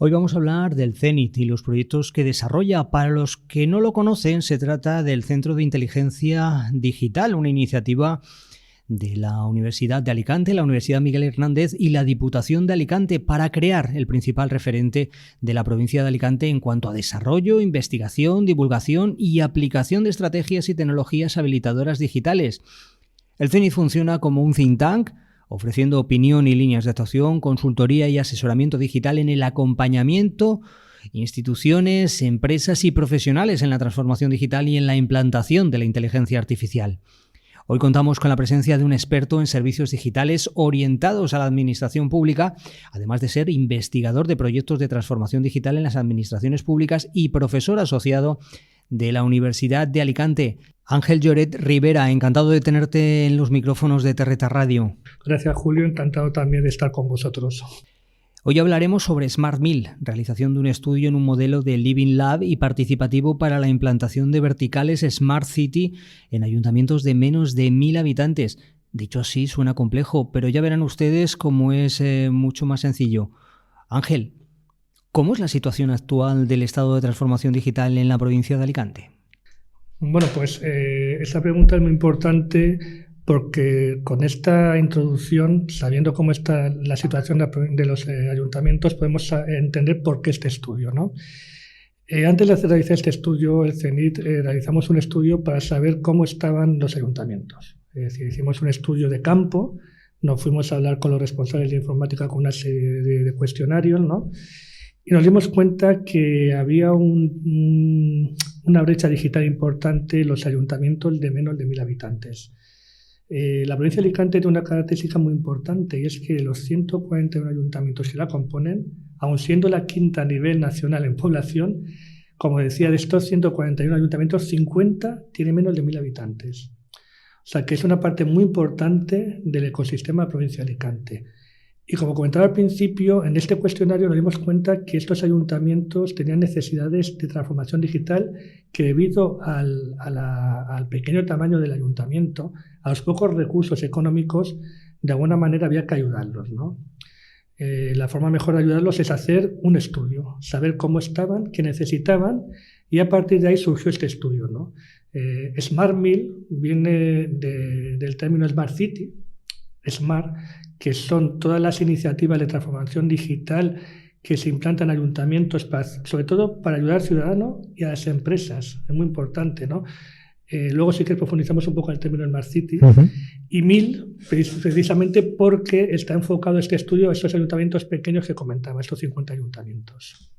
Hoy vamos a hablar del CENIT y los proyectos que desarrolla. Para los que no lo conocen, se trata del Centro de Inteligencia Digital, una iniciativa de la Universidad de Alicante, la Universidad Miguel Hernández y la Diputación de Alicante para crear el principal referente de la provincia de Alicante en cuanto a desarrollo, investigación, divulgación y aplicación de estrategias y tecnologías habilitadoras digitales. El CENIT funciona como un think tank, ofreciendo opinión y líneas de actuación, consultoría y asesoramiento digital en el acompañamiento, instituciones, empresas y profesionales en la transformación digital y en la implantación de la inteligencia artificial. Hoy contamos con la presencia de un experto en servicios digitales orientados a la administración pública, además de ser investigador de proyectos de transformación digital en las administraciones públicas y profesor asociado de la Universidad de Alicante. Ángel Lloret Rivera, encantado de tenerte en los micrófonos de Terreta Radio. Gracias, Julio, encantado también de estar con vosotros. Hoy hablaremos sobre Smart Mill, realización de un estudio en un modelo de Living Lab y participativo para la implantación de verticales Smart City en ayuntamientos de menos de 1.000 habitantes. Dicho así, suena complejo, pero ya verán ustedes cómo es mucho más sencillo. Ángel, ¿cómo es la situación actual del estado de transformación digital en la provincia de Alicante? Bueno, pues esta pregunta es muy importante porque con esta introducción, sabiendo cómo está la situación de los ayuntamientos, podemos entender por qué este estudio, ¿no? Antes de realizar este estudio, el CENIT, realizamos un estudio para saber cómo estaban los ayuntamientos. Es decir, hicimos un estudio de campo, nos fuimos a hablar con los responsables de informática con una serie de cuestionarios, ¿no? Y nos dimos cuenta que había una brecha digital importante en los ayuntamientos de menos de 1.000 habitantes. La provincia de Alicante tiene una característica muy importante y es que los 141 ayuntamientos que la componen, aun siendo la quinta a nivel nacional en población, como decía, de estos 141 ayuntamientos, 50 tienen menos de 1.000 habitantes. O sea que es una parte muy importante del ecosistema de la provincia de Alicante. Y como comentaba al principio, en este cuestionario nos dimos cuenta que estos ayuntamientos tenían necesidades de transformación digital que debido al pequeño tamaño del ayuntamiento, a los pocos recursos económicos, de alguna manera había que ayudarlos, ¿no? La forma mejor de ayudarlos es hacer un estudio, saber cómo estaban, qué necesitaban, y a partir de ahí surgió este estudio, ¿no? Smart Mill viene del término Smart City, Smart, que son todas las iniciativas de transformación digital que se implantan en ayuntamientos, sobre todo para ayudar al ciudadano y a las empresas. Es muy importante, ¿no? Luego sí que profundizamos un poco en el término Smart City. Y Mill, precisamente porque está enfocado este estudio a estos ayuntamientos pequeños que comentaba, estos 50 ayuntamientos.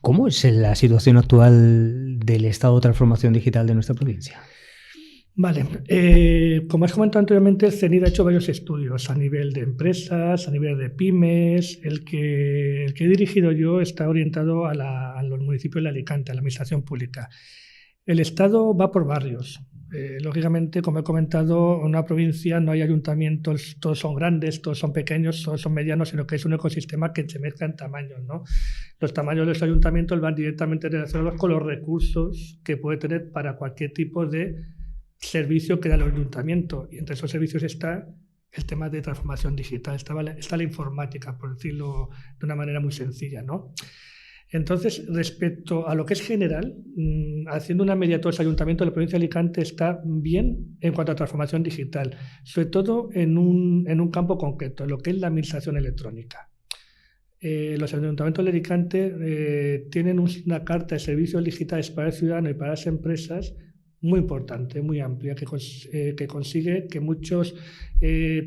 ¿Cómo es la situación actual del estado de transformación digital de nuestra provincia? Vale, como has comentado anteriormente, el CENIT ha hecho varios estudios a nivel de empresas, a nivel de pymes. El que he dirigido yo está orientado a los municipios de Alicante, a la administración pública. El Estado va por barrios. Lógicamente, como he comentado, en una provincia no hay ayuntamientos, todos son grandes, todos son pequeños, todos son medianos, sino que es un ecosistema que se mezcla en tamaños, ¿no? Los tamaños de los ayuntamientos van directamente relacionados con los recursos que puede tener para cualquier tipo de servicio que da el ayuntamiento, y entre esos servicios está el tema de transformación digital, está la informática, por decirlo de una manera muy sencilla, ¿no? Entonces, respecto a lo que es general, haciendo una media de todos los ayuntamientos, la provincia de Alicante está bien en cuanto a transformación digital, sobre todo en un campo concreto, lo que es la administración electrónica. Los ayuntamientos de Alicante tienen una carta de servicios digitales para el ciudadano y para las empresas muy importante, muy amplia, que consigue que muchos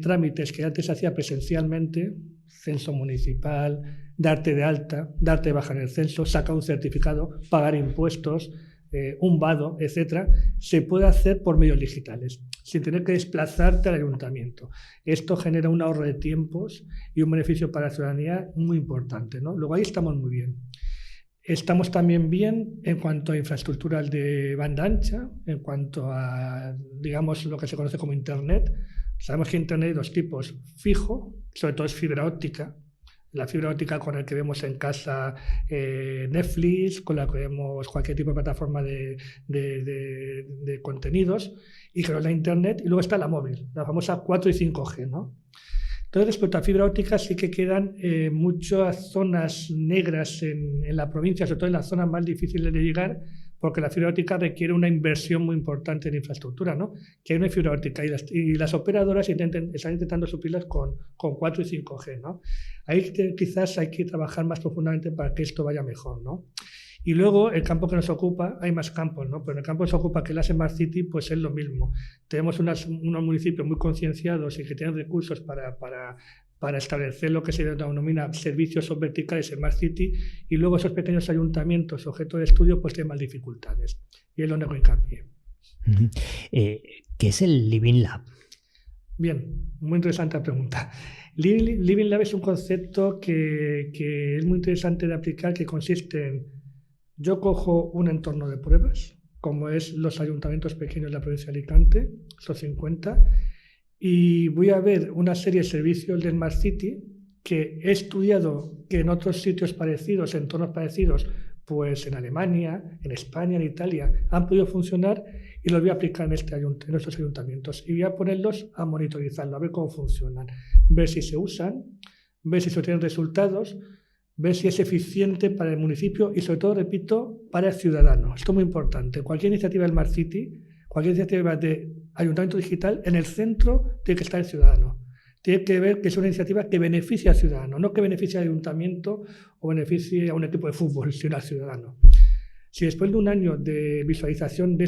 trámites que antes se hacía presencialmente, censo municipal, darte de alta, darte de baja en el censo, sacar un certificado, pagar impuestos, un vado, etcétera, se puede hacer por medios digitales, sin tener que desplazarte al ayuntamiento. Esto genera un ahorro de tiempos y un beneficio para la ciudadanía muy importante, ¿no? Luego ahí estamos muy bien. Estamos también bien en cuanto a infraestructuras de banda ancha, en cuanto a, digamos, lo que se conoce como Internet. Sabemos que Internet hay dos tipos: fijo, sobre todo es fibra óptica, la fibra óptica con la que vemos en casa Netflix, con la que vemos cualquier tipo de plataforma de contenidos, y creo la Internet, y luego está la móvil, la famosa 4 y 5G, ¿no? Entonces, respecto a fibra óptica, sí que quedan muchas zonas negras en la provincia, sobre todo en las zonas más difíciles de llegar, porque la fibra óptica requiere una inversión muy importante en infraestructura, ¿no? Que hay una fibra óptica y las operadoras están intentando suplirlas con 4 y 5G, ¿no? Ahí quizás hay que trabajar más profundamente para que esto vaya mejor, ¿no? Y luego el campo que nos ocupa, hay más campos, ¿no? Pero el campo que nos ocupa, que es la Smart City, pues es lo mismo. Tenemos unos municipios muy concienciados y que tienen recursos para establecer lo que se denomina servicios verticales en Smart City, y luego esos pequeños ayuntamientos, objeto de estudio, pues tienen más dificultades. Y es lo único hincapié. ¿Qué es el Living Lab? Bien, muy interesante la pregunta. Living Lab es un concepto que es muy interesante de aplicar, que consiste en: yo cojo un entorno de pruebas, como es los ayuntamientos pequeños de la provincia de Alicante, esos 50, y voy a ver una serie de servicios de Smart City que he estudiado que en otros sitios parecidos, entornos parecidos, pues en Alemania, en España, en Italia, han podido funcionar, y los voy a aplicar en estos ayuntamientos. Y voy a ponerlos a monitorizarlo, a ver cómo funcionan, ver si se usan, ver si se obtienen resultados, ver si es eficiente para el municipio y, sobre todo, repito, para el ciudadano. Esto es muy importante. Cualquier iniciativa del Smart City, cualquier iniciativa de ayuntamiento digital, en el centro tiene que estar el ciudadano. Tiene que ver que es una iniciativa que beneficia al ciudadano, no que beneficie al ayuntamiento o beneficie a un equipo de fútbol, sino al ciudadano. Si después de un año de visualización de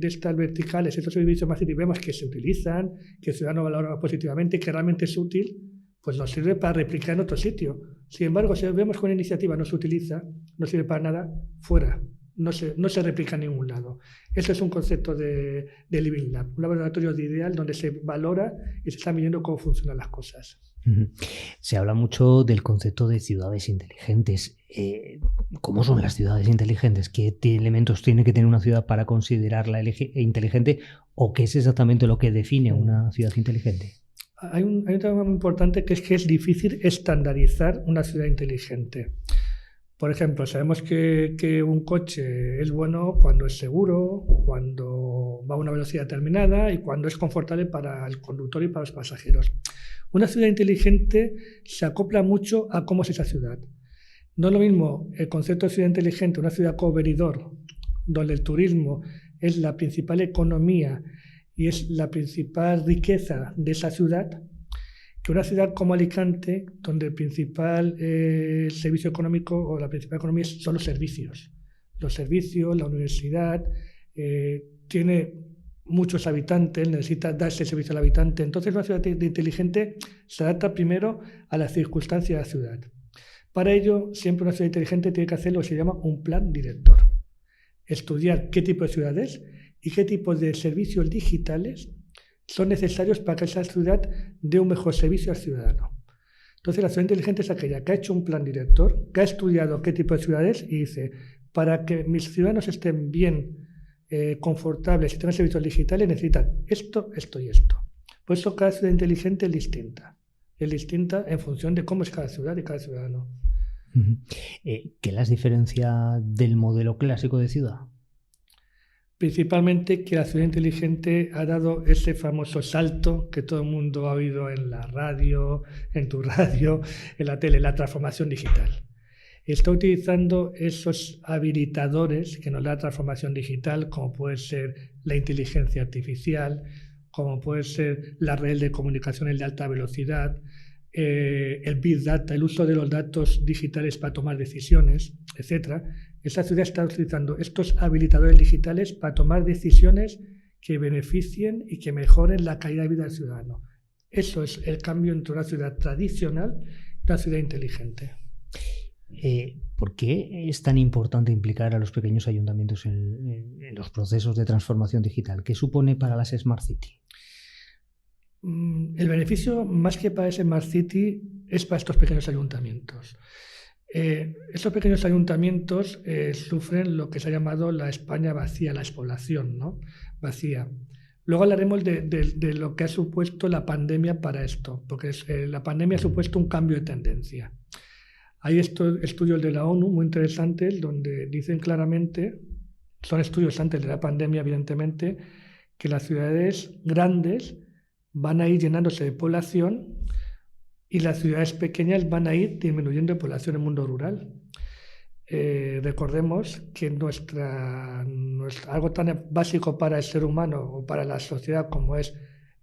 estas verticales, estos servicios Smart City, vemos que se utilizan, que el ciudadano valora positivamente, que realmente es útil, pues nos sirve para replicar en otro sitio. Sin embargo, si vemos que una iniciativa no se utiliza, no sirve para nada, fuera. No se replica en ningún lado. Ese es un concepto de Living Lab, un laboratorio de ideal donde se valora y se está midiendo cómo funcionan las cosas. Se habla mucho del concepto de ciudades inteligentes. ¿Cómo son las ciudades inteligentes? ¿Qué elementos tiene que tener una ciudad para considerarla inteligente? ¿O qué es exactamente lo que define una ciudad inteligente? Hay un tema muy importante, que es difícil estandarizar una ciudad inteligente. Por ejemplo, sabemos que un coche es bueno cuando es seguro, cuando va a una velocidad determinada y cuando es confortable para el conductor y para los pasajeros. Una ciudad inteligente se acopla mucho a cómo es esa ciudad. No es lo mismo el concepto de ciudad inteligente, una ciudad co-venidor, donde el turismo es la principal economía y es la principal riqueza de esa ciudad, que una ciudad como Alicante, donde el principal servicio económico o la principal economía son los servicios. Los servicios, la universidad, tiene muchos habitantes, necesita darse servicio al habitante. Entonces, una ciudad inteligente se adapta primero a las circunstancias de la ciudad. Para ello, siempre una ciudad inteligente tiene que hacer lo que se llama un plan director. Estudiar qué tipo de ciudad es y qué tipo de servicios digitales son necesarios para que esa ciudad dé un mejor servicio al ciudadano. Entonces, la ciudad inteligente es aquella que ha hecho un plan director, que ha estudiado qué tipo de ciudad es y dice: para que mis ciudadanos estén bien, confortables y tengan servicios digitales, necesitan esto, esto y esto. Por eso cada ciudad inteligente es distinta. Es distinta en función de cómo es cada ciudad y cada ciudadano. ¿Qué las diferencia del modelo clásico de ciudad? Principalmente que la ciudad inteligente ha dado ese famoso salto que todo el mundo ha oído en la radio, en tu radio, en la tele, la transformación digital. Está utilizando esos habilitadores que nos da la transformación digital, como puede ser la inteligencia artificial, como puede ser la red de comunicaciones de alta velocidad, el Big Data, el uso de los datos digitales para tomar decisiones, etc. Esta ciudad está utilizando estos habilitadores digitales para tomar decisiones que beneficien y que mejoren la calidad de vida del ciudadano. Eso es el cambio entre una ciudad tradicional y una ciudad inteligente. ¿Por qué es tan importante implicar a los pequeños ayuntamientos en los procesos de transformación digital? ¿Qué supone para las Smart City? El beneficio, más que para ese Smart City, es para estos pequeños ayuntamientos. Estos pequeños ayuntamientos sufren lo que se ha llamado la España vacía, la despoblación, ¿no? Vacía. Luego hablaremos de lo que ha supuesto la pandemia para esto, porque la pandemia ha supuesto un cambio de tendencia. Hay estos estudios de la ONU muy interesantes donde dicen claramente, son estudios antes de la pandemia evidentemente, que las ciudades grandes van a ir llenándose de población y las ciudades pequeñas van a ir disminuyendo de población en el mundo rural. Recordemos que algo tan básico para el ser humano o para la sociedad como es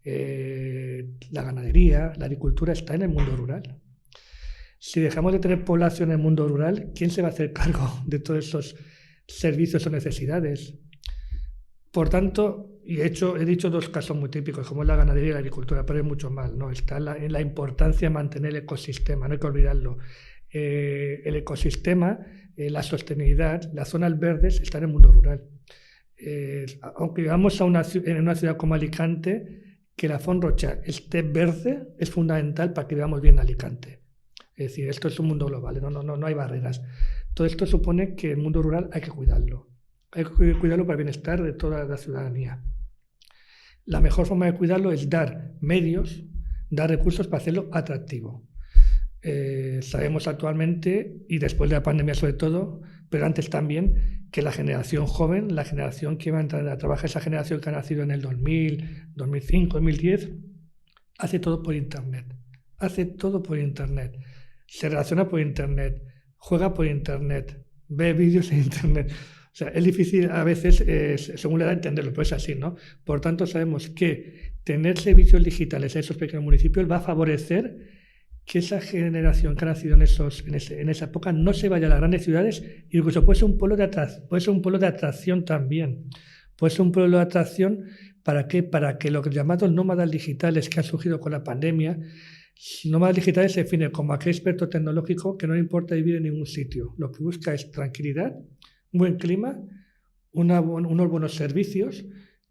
la ganadería, la agricultura, está en el mundo rural. Si dejamos de tener población en el mundo rural, ¿quién se va a hacer cargo de todos esos servicios o necesidades? Por tanto, he dicho dos casos muy típicos, como es la ganadería y la agricultura, pero hay mucho más, ¿no? Está en la importancia de mantener el ecosistema, no hay que olvidarlo. El ecosistema, la sostenibilidad, las zonas verdes están en el mundo rural. Aunque vivamos en una ciudad como Alicante, que la Font Rocha esté verde es fundamental para que vivamos bien en Alicante. Es decir, esto es un mundo global, no hay barreras. Todo esto supone que el mundo rural hay que cuidarlo. Hay que cuidarlo para el bienestar de toda la ciudadanía. La mejor forma de cuidarlo es dar medios, dar recursos para hacerlo atractivo. Sabemos actualmente, y después de la pandemia sobre todo, pero antes también, que la generación joven, la generación que va a entrar a trabajar, esa generación que ha nacido en el 2000, 2005, 2010, hace todo por Internet. Hace todo por Internet. Se relaciona por Internet, juega por Internet, ve vídeos en Internet. O sea, es difícil a veces, según la edad, entenderlo, pero es así, ¿no? Por tanto, sabemos que tener servicios digitales en esos pequeños municipios va a favorecer que esa generación que ha nacido en esa época no se vaya a las grandes ciudades, y incluso puede ser un pueblo de atracción también. Puede ser un pueblo de atracción, ¿para qué? Para que los llamados nómadas digitales que han surgido con la pandemia, nómadas digitales se define como aquel experto tecnológico que no le importa vivir en ningún sitio. Lo que busca es tranquilidad, buen clima, unos buenos servicios,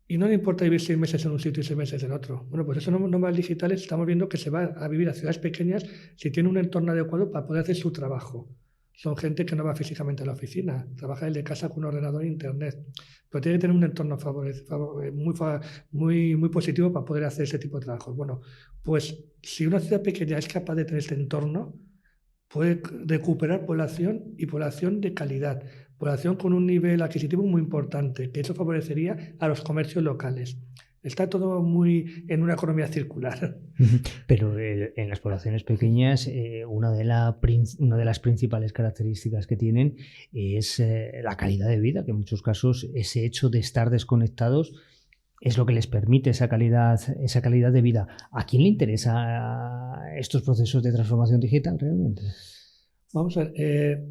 y no le importa vivir 6 meses en un sitio y 6 meses en otro. Bueno, pues esos nómadas digitales estamos viendo que se va a vivir a ciudades pequeñas si tiene un entorno adecuado para poder hacer su trabajo. Son gente que no va físicamente a la oficina, trabaja desde casa con un ordenador e internet, pero tiene que tener un entorno muy positivo para poder hacer ese tipo de trabajos. Bueno, pues si una ciudad pequeña es capaz de tener este entorno, puede recuperar población y población de calidad, población con un nivel adquisitivo muy importante, que eso favorecería a los comercios locales. Está todo muy en una economía circular. Pero en las poblaciones pequeñas, una de las principales características que tienen es la calidad de vida, que en muchos casos ese hecho de estar desconectados es lo que les permite esa calidad de vida. ¿A quién le interesa estos procesos de transformación digital realmente? Vamos a ver,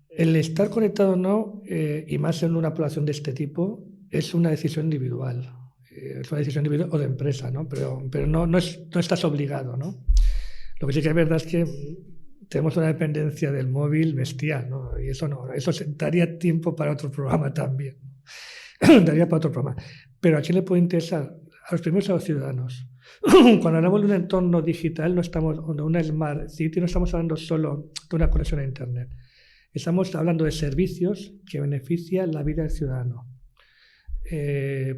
el estar conectado o no, y más en una población de este tipo, es una decisión individual. Es una decisión individual o de empresa, ¿no? Pero no estás obligado, ¿no? Lo que sí que es verdad es que tenemos una dependencia del móvil bestial, ¿no? Y eso daría tiempo para otro programa también. Daría para otro programa. Pero ¿a quién le puede interesar? A los primeros, a los ciudadanos. Cuando hablamos de un entorno digital, de una Smart City, no estamos hablando solo de una conexión a Internet. Estamos hablando de servicios que benefician la vida del ciudadano.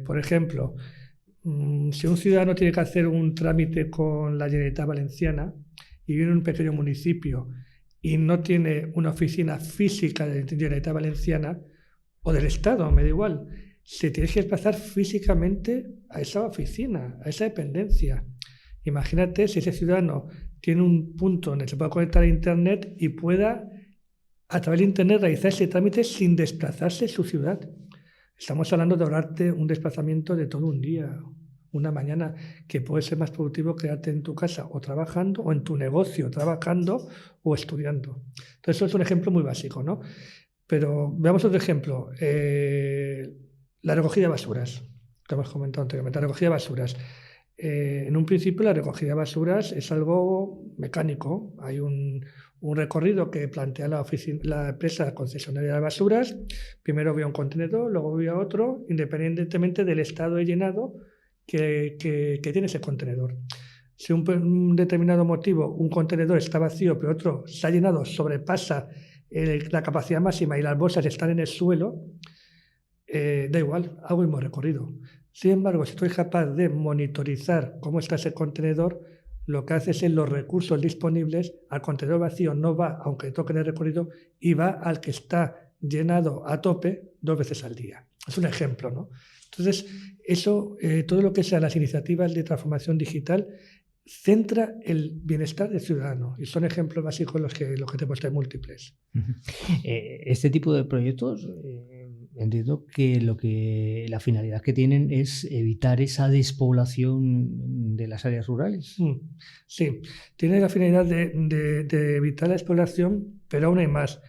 Por ejemplo, si un ciudadano tiene que hacer un trámite con la Generalitat Valenciana y vive en un pequeño municipio y no tiene una oficina física de la Generalitat Valenciana o del Estado, me da igual, se tiene que desplazar físicamente a esa oficina, a esa dependencia. Imagínate si ese ciudadano tiene un punto donde se pueda conectar a Internet y pueda, a través de Internet, realizar ese trámite sin desplazarse a su ciudad. Estamos hablando de ahorrarte un desplazamiento de todo un día, una mañana, que puede ser más productivo quedarte en tu casa o trabajando, o en tu negocio trabajando o estudiando. Entonces, eso es un ejemplo muy básico, ¿no? Pero veamos otro ejemplo. La recogida de basuras, que hemos comentado anteriormente. La recogida de basuras. En un principio, la recogida de basuras es algo mecánico. Hay un recorrido que plantea la empresa concesionaria de basuras. Primero voy a un contenedor, luego voy a otro, independientemente del estado de llenado que tiene ese contenedor. Si un determinado motivo, un contenedor está vacío, pero otro se ha llenado, sobrepasa la capacidad máxima y las bolsas están en el suelo, da igual, hago el mismo recorrido. Sin embargo, si estoy capaz de monitorizar cómo está ese contenedor, lo que hace es en los recursos disponibles, al contenedor vacío no va, aunque toque el recorrido, y va al que está llenado a tope 2 veces al día. Es un ejemplo, ¿no? Entonces, eso, todo lo que sean las iniciativas de transformación digital, centra el bienestar del ciudadano. Y son ejemplos básicos los que te he puesto en múltiples. Este tipo de proyectos, entiendo que la finalidad que tienen es evitar esa despoblación de las áreas rurales. Sí, tiene la finalidad de evitar la despoblación, pero aún hay más.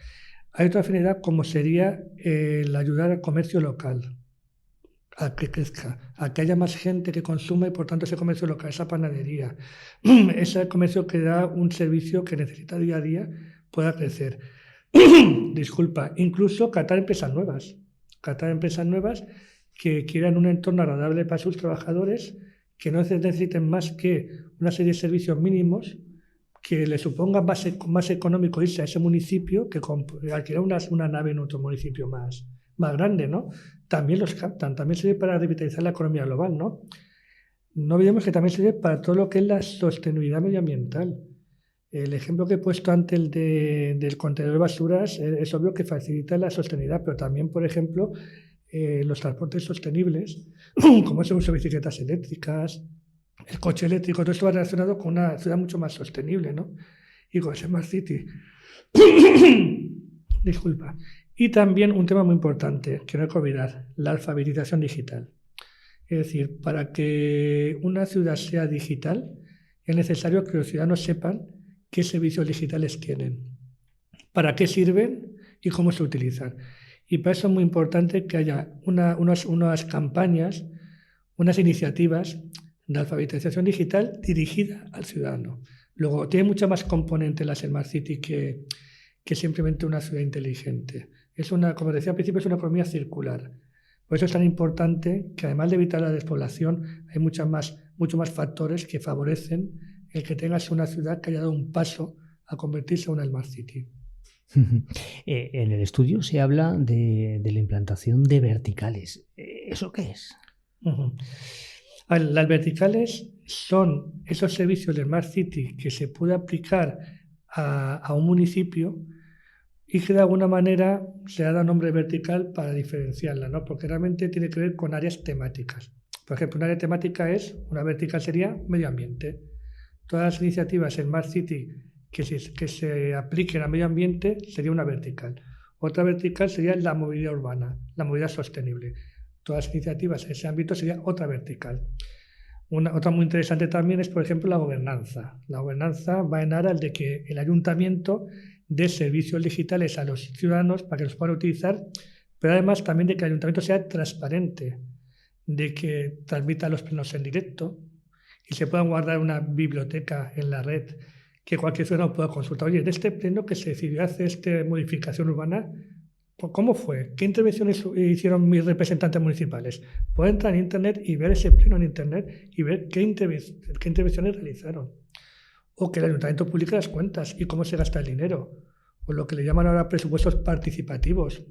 Hay otra finalidad como sería el ayudar al comercio local a que crezca, a que haya más gente que consuma y por tanto ese comercio local, esa panadería, ese comercio que da un servicio que necesita día a día pueda crecer. Disculpa, incluso captar empresas nuevas que quieran un entorno agradable para sus trabajadores, que no necesiten más que una serie de servicios mínimos que le supongan más económico irse a ese municipio que alquilar una nave en otro municipio más grande, ¿no? También los captan, también sirve para revitalizar la economía global, ¿no? No olvidemos que también sirve para todo lo que es la sostenibilidad medioambiental. El ejemplo que he puesto antes, el del contenedor de basuras, es obvio que facilita la sostenibilidad, pero también, por ejemplo, los transportes sostenibles, como es el uso de bicicletas eléctricas, el coche eléctrico, todo esto va relacionado con una ciudad mucho más sostenible, ¿no? Y con Smart City. Disculpa. Y también un tema muy importante, que no hay que olvidar, la alfabetización digital. Es decir, para que una ciudad sea digital, es necesario que los ciudadanos sepan qué servicios digitales tienen, para qué sirven y cómo se utilizan. Y para eso es muy importante que haya unas campañas, unas iniciativas de alfabetización digital dirigida al ciudadano. Luego, tiene mucha más componente la Smart City que simplemente una ciudad inteligente. Como decía al principio, es una economía circular. Por eso es tan importante que, además de evitar la despoblación, hay muchos más factores que favorecen el que tengas una ciudad que haya dado un paso a convertirse en una Smart City. En el estudio se habla de la implantación de verticales. ¿Eso qué es? Las verticales son esos servicios de Smart City que se puede aplicar a un municipio y que de alguna manera se ha dado nombre vertical para diferenciarla, ¿no? Porque realmente tiene que ver con áreas temáticas. Por ejemplo, una área temática una vertical sería medio ambiente. Todas las iniciativas en Smart City que se apliquen a medio ambiente sería una vertical. Otra vertical sería la movilidad urbana, la movilidad sostenible. Todas las iniciativas en ese ámbito sería otra vertical. Otra muy interesante también es, por ejemplo, la gobernanza. La gobernanza va en aras de que el ayuntamiento dé servicios digitales a los ciudadanos para que los puedan utilizar, pero además también de que el ayuntamiento sea transparente, de que transmita los plenos en directo y se pueda guardar una biblioteca en la red que cualquier ciudadano pueda consultar. Oye, de este pleno que se decidió hacer esta modificación urbana, ¿cómo fue? ¿Qué intervenciones hicieron mis representantes municipales? Puedo entrar en Internet y ver ese pleno en Internet y ver qué intervenciones realizaron. O que el ayuntamiento publique las cuentas y cómo se gasta el dinero. O lo que le llaman ahora presupuestos participativos.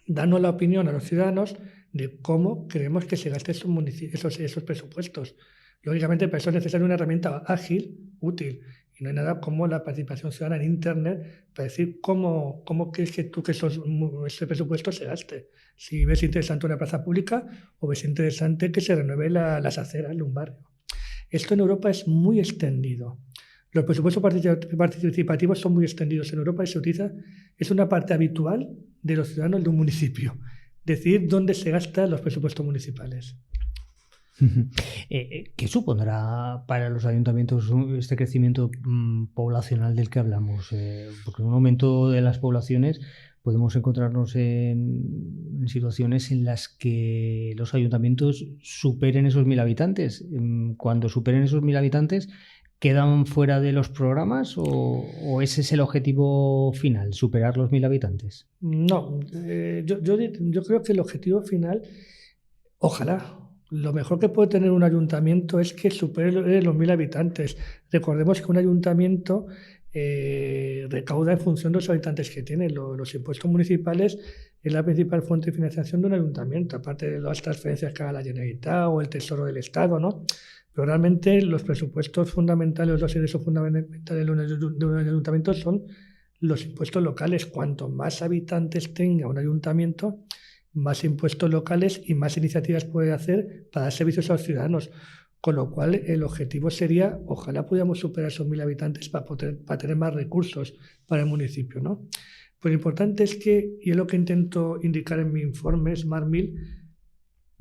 Danos la opinión a los ciudadanos de cómo creemos que se gasten esos presupuestos. Lógicamente, para eso es necesaria una herramienta ágil, útil. Y no hay nada como la participación ciudadana en Internet para decir cómo crees que tú que ese presupuesto se gaste. Si ves interesante una plaza pública o ves interesante que se renueve las aceras de un barrio. Esto en Europa es muy extendido. Los presupuestos participativos son muy extendidos en Europa y se utiliza, es una parte habitual de los ciudadanos de un municipio. Decidir dónde se gastan los presupuestos municipales. ¿Qué supondrá para los ayuntamientos este crecimiento poblacional del que hablamos? Porque en un aumento de las poblaciones podemos encontrarnos en situaciones en las que los ayuntamientos superen esos 1.000 habitantes. Cuando superen esos 1.000 habitantes, ¿quedan fuera de los programas o ese es el objetivo final, superar los 1.000 habitantes? No, yo creo que el objetivo final, ojalá. Lo mejor que puede tener un ayuntamiento es que supere los 1.000 habitantes. Recordemos que un ayuntamiento recauda en función de los habitantes que tiene. Los impuestos municipales es la principal fuente de financiación de un ayuntamiento, aparte de las transferencias que haga la Generalitat o el Tesoro del Estado, ¿no? Pero realmente los presupuestos fundamentales, los ingresos fundamentales de un ayuntamiento son los impuestos locales. Cuanto más habitantes tenga un ayuntamiento, más impuestos locales y más iniciativas puede hacer para dar servicios a los ciudadanos. Con lo cual, el objetivo sería, ojalá pudiéramos superar esos 1.000 habitantes para tener más recursos para el municipio, ¿no? Pues lo importante es que, y es lo que intento indicar en mi informe Smart 1000,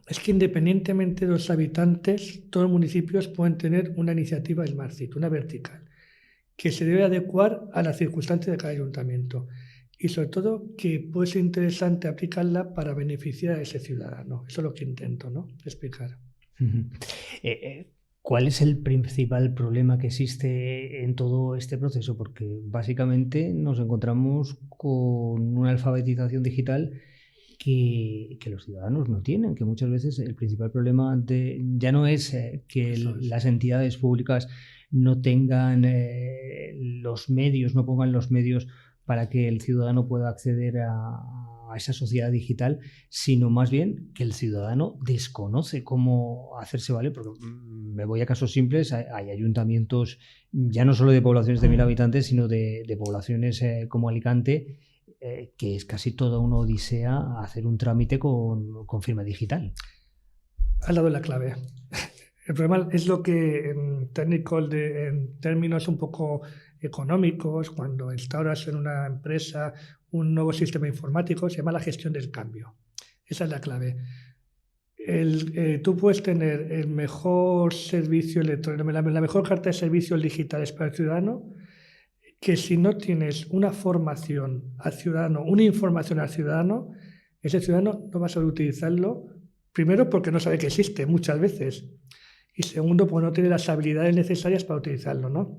es que independientemente de los habitantes, todos los municipios pueden tener una iniciativa Smart City, una vertical, que se debe adecuar a las circunstancias de cada ayuntamiento. Y sobre todo que puede ser interesante aplicarla para beneficiar a ese ciudadano. Eso es lo que intento, ¿no?, explicar. ¿Cuál es el principal problema que existe en todo este proceso? Porque básicamente nos encontramos con una alfabetización digital que los ciudadanos no tienen, que muchas veces el principal problema ya no es que las entidades públicas no tengan los medios, no pongan los medios para que el ciudadano pueda acceder a esa sociedad digital, sino más bien que el ciudadano desconoce cómo hacerse valer, porque me voy a casos simples, hay ayuntamientos ya no solo de poblaciones de 1.000 habitantes, sino de poblaciones como Alicante, que es casi toda una odisea hacer un trámite con firma digital. Has dado la clave. El problema es lo que en términos un poco económicos, cuando instauras en una empresa un nuevo sistema informático, se llama la gestión del cambio. Esa es la clave. Tú puedes tener el mejor servicio electrónico, la mejor carta de servicios digitales para el ciudadano, que si no tienes una formación al ciudadano, una información al ciudadano, ese ciudadano no va a saber utilizarlo, primero porque no sabe que existe muchas veces, y segundo porque no tiene las habilidades necesarias para utilizarlo, ¿no?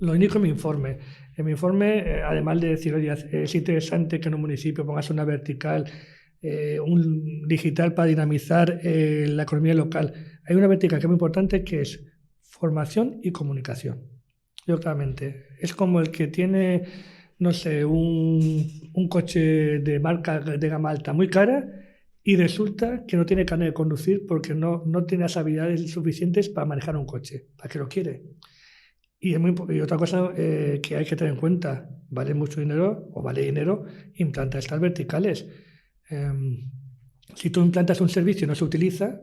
Lo indico en mi informe. En mi informe, además de decir, oye, es interesante que en un municipio pongas una vertical, un digital para dinamizar la economía local. Hay una vertical que es muy importante, que es formación y comunicación. Yo claramente, es como el que tiene, no sé, un coche de marca de gama alta muy cara y resulta que no tiene carnet de conducir porque no tiene las habilidades suficientes para manejar un coche. ¿Para qué lo quiere? Y otra cosa que hay que tener en cuenta, vale mucho dinero o vale dinero implantar estas verticales. Si tú implantas un servicio y no se utiliza,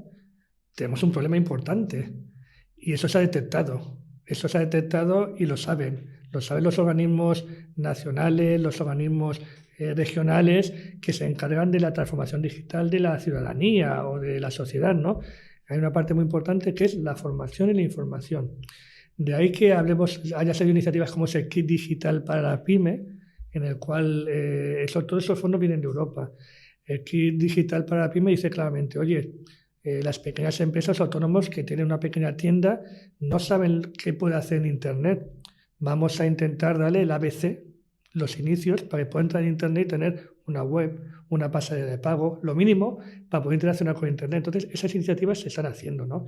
tenemos un problema importante. Y eso se ha detectado. Eso se ha detectado y lo saben. Lo saben los organismos nacionales, los organismos regionales que se encargan de la transformación digital de la ciudadanía o de la sociedad, ¿no? Hay una parte muy importante que es la formación y la información. De ahí que haya salido iniciativas como ese kit digital para la pyme, en el cual todos esos fondos vienen de Europa. El kit digital para la pyme dice claramente, oye, las pequeñas empresas autónomos que tienen una pequeña tienda no saben qué puede hacer en Internet. Vamos a intentar darle el ABC, los inicios, para que puedan entrar en Internet y tener una web, una pasarela de pago, lo mínimo para poder interaccionar con Internet. Entonces, esas iniciativas se están haciendo, ¿no?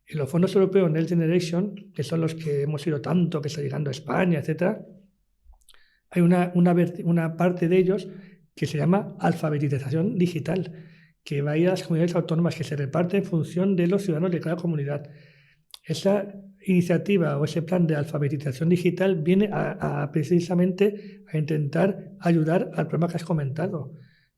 Y los fondos europeos Next Generation, que son los que hemos ido tanto, que está llegando a España, etc., hay una parte de ellos que se llama alfabetización digital, que va a ir a las comunidades autónomas, que se reparte en función de los ciudadanos de cada comunidad. Esa iniciativa o ese plan de alfabetización digital viene precisamente a intentar ayudar al problema que has comentado.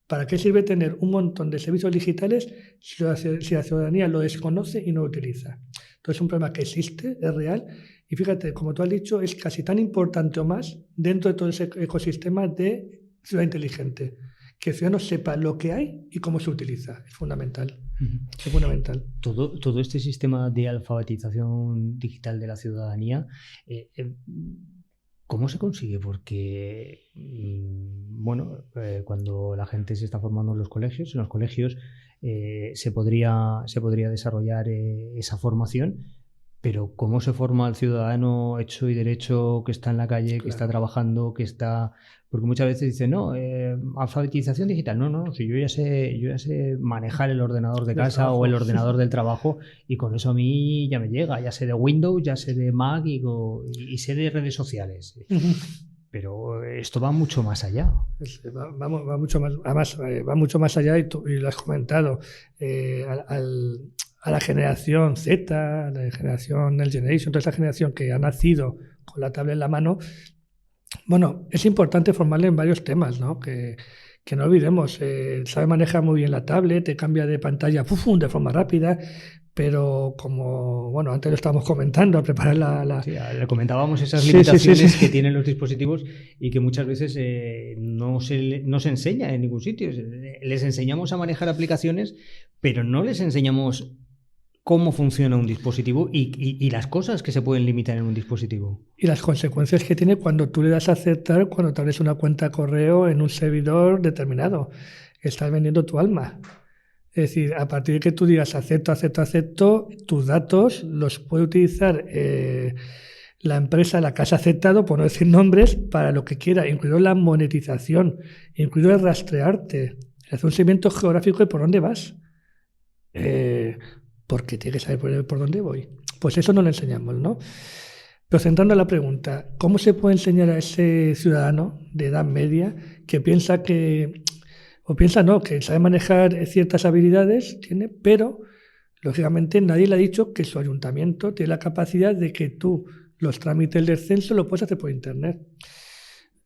¿Para qué sirve tener un montón de servicios digitales si la ciudadanía lo desconoce y no lo utiliza? Entonces es un problema que existe, es real, y fíjate, como tú has dicho, es casi tan importante o más dentro de todo ese ecosistema de ciudad inteligente. Que el ciudadano sepa lo que hay y cómo se utiliza. Es fundamental. Es fundamental. Todo este sistema de alfabetización digital de la ciudadanía, ¿cómo se consigue? Porque, cuando la gente se está formando en los colegios se podría desarrollar esa formación, pero ¿cómo se forma el ciudadano hecho y derecho que está en la calle, que está trabajando, que está...? Porque muchas veces dicen, no, alfabetización digital. No, si yo ya sé manejar el ordenador de casa o el ordenador del trabajo, y con eso a mí ya me llega. Ya sé de Windows, ya sé de Mac y sé de redes sociales. Pero esto va mucho más allá. Va mucho más, además, va mucho más allá, y lo has comentado. A la generación Z, a la generación Next Generation, toda esa generación que ha nacido con la tablet en la mano, bueno, es importante formarle en varios temas, ¿no? Que no olvidemos, sabe manejar muy bien la tablet, te cambia de pantalla de forma rápida, Pero como, bueno, antes lo estábamos comentando, al preparar Sí, le comentábamos esas limitaciones que tienen los dispositivos y que muchas veces no se enseña en ningún sitio. Les enseñamos a manejar aplicaciones, pero no les enseñamos cómo funciona un dispositivo y las cosas que se pueden limitar en un dispositivo. Y las consecuencias que tiene cuando tú le das a aceptar, cuando te abres una cuenta correo en un servidor determinado. Estás vendiendo tu alma. Es decir, a partir de que tú digas acepto, acepto, acepto, tus datos los puede utilizar la empresa, la que has aceptado, por no decir nombres, para lo que quiera, incluido la monetización, incluido el rastrearte, hacer un seguimiento geográfico de por dónde vas. Porque tiene que saber por dónde voy. Pues eso no lo enseñamos, ¿no? Pero centrando en la pregunta, ¿cómo se puede enseñar a ese ciudadano de edad media que piensa que sabe manejar ciertas habilidades, pero lógicamente nadie le ha dicho que su ayuntamiento tiene la capacidad de que tú los trámites del censo lo puedes hacer por internet?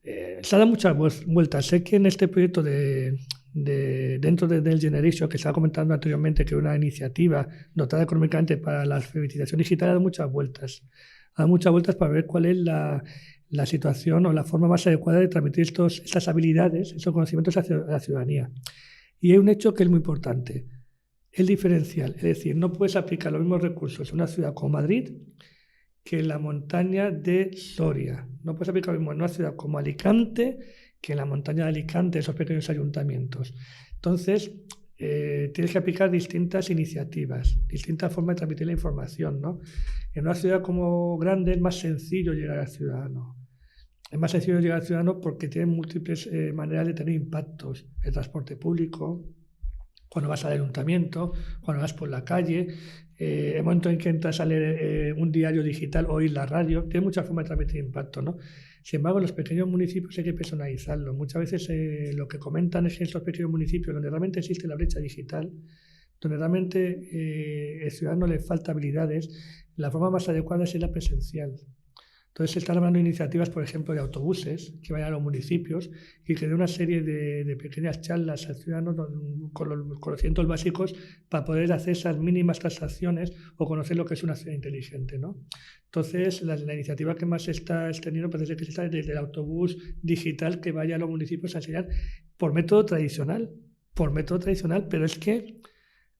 Se ha dado muchas vueltas. Sé que en este proyecto dentro del Generation, que estaba comentando anteriormente, que es una iniciativa dotada económicamente para la alfabetización digital, ha dado muchas vueltas. Ha dado muchas vueltas para ver cuál es la situación o la forma más adecuada de transmitir estas habilidades, esos conocimientos a la ciudadanía. Y hay un hecho que es muy importante, el diferencial. Es decir, no puedes aplicar los mismos recursos en una ciudad como Madrid que en la montaña de Soria. No puedes aplicar lo mismo en una ciudad como Alicante que en la montaña de Alicante, esos pequeños ayuntamientos. Entonces, tienes que aplicar distintas iniciativas, distintas formas de transmitir la información, ¿no? En una ciudad como grande es más sencillo llegar al ciudadano. Es más sencillo llegar al ciudadano porque tiene múltiples maneras de tener impactos. El transporte público, cuando vas al ayuntamiento, cuando vas por la calle, el momento en que entras a leer un diario digital o oír la radio, tiene muchas formas de transmitir impacto, ¿no? Sin embargo, en los pequeños municipios hay que personalizarlo. Muchas veces lo que comentan es que en estos pequeños municipios donde realmente existe la brecha digital, donde realmente el ciudadano le falta habilidades, la forma más adecuada es la presencial. Entonces se están hablando de iniciativas, por ejemplo, de autobuses que vayan a los municipios y que den una serie de pequeñas charlas al ciudadano con los conocimientos básicos para poder hacer esas mínimas transacciones o conocer lo que es una ciudad inteligente, ¿no? Entonces, la iniciativa que más se está extendiendo parece que está desde el autobús digital que vaya a los municipios a enseñar por método tradicional, pero es que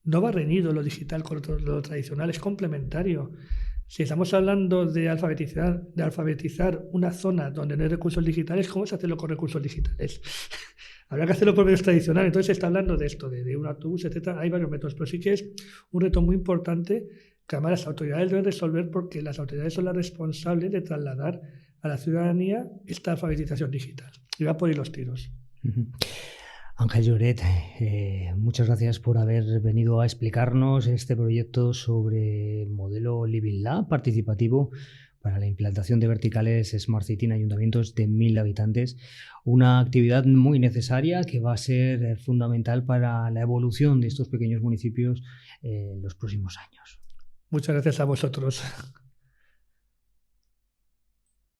no va reñido lo digital con lo tradicional, es complementario. Si estamos hablando de alfabetizar una zona donde no hay recursos digitales, ¿cómo se hacerlo con recursos digitales? Habrá que hacerlo por medios tradicionales. Entonces se está hablando de esto, de un autobús, etcétera. Hay varios métodos, pero sí que es un reto muy importante que además las autoridades deben resolver porque las autoridades son las responsables de trasladar a la ciudadanía esta alfabetización digital. Y va por ahí los tiros. Ángel Lloret, muchas gracias por haber venido a explicarnos este proyecto sobre modelo Living Lab participativo para la implantación de verticales Smart City en ayuntamientos de 1.000 habitantes. Una actividad muy necesaria que va a ser fundamental para la evolución de estos pequeños municipios en los próximos años. Muchas gracias a vosotros.